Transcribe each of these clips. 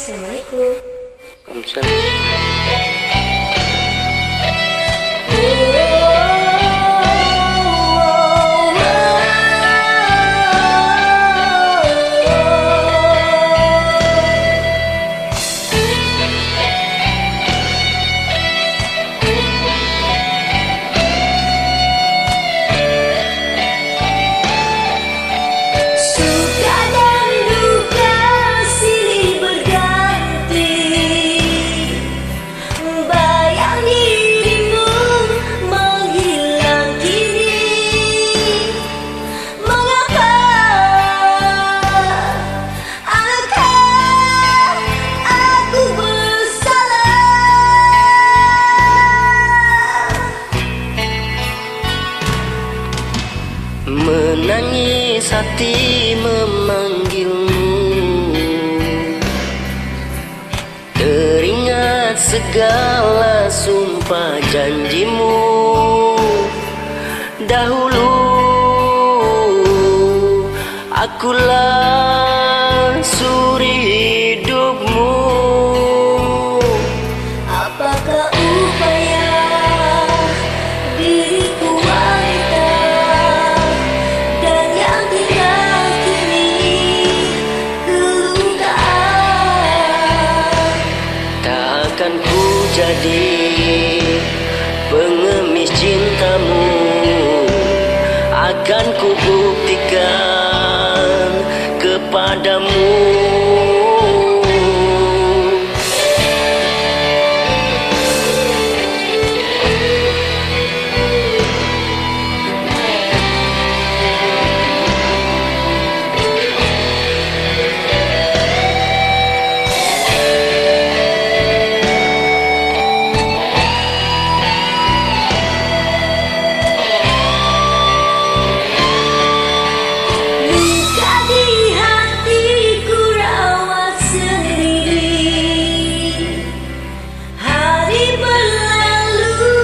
Assalamualaikum. Waalaikumsalam. Suka dan duka silih berganti, bayang dirimu menghilang kini. Mengapa? Adakah aku bersalah? Menangis hati memanggilmu, teringat segala sumpah janjimu. Dahulu akulah suri hidupmu. Apakah upaya diriku wanita, dan yang tinggal kini kelukaan? Tak akan ku jadi pengemis cintamu, akan ku buktikan kepadamu. Luka di hatiku rawat sendiri. Hari berlalu,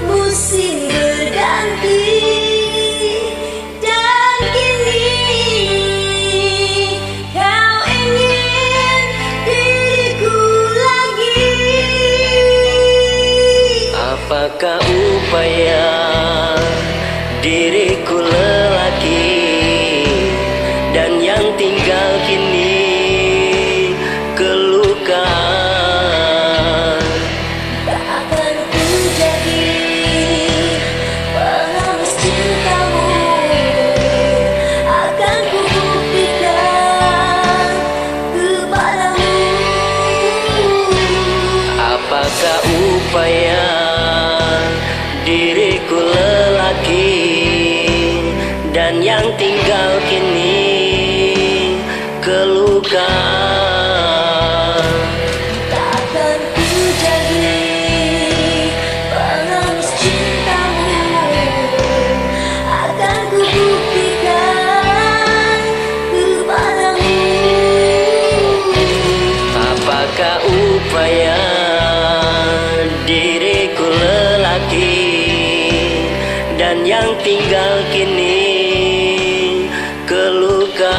musim berganti, dan kini kau ingin diriku lagi. Apakah upaya diriku lelaki, dan yang tinggal kini kelukaan? Tak akan ku jadi pengemis cintamu, akan ku buktikan kepadamu. Apakah upaya diriku lelaki, dan yang tinggal kini kelukaan? Tak akan ku jadi pengemis cintamu, akan ku buktikan kepadamu. Apakah upaya diriku lelaki, dan yang tinggal kini kelukaan?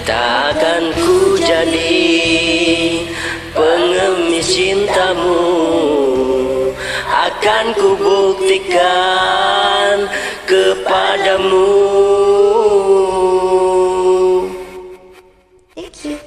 Tak akan ku jadi pengemis cintamu, akan ku buktikan kepadamu. Thank you.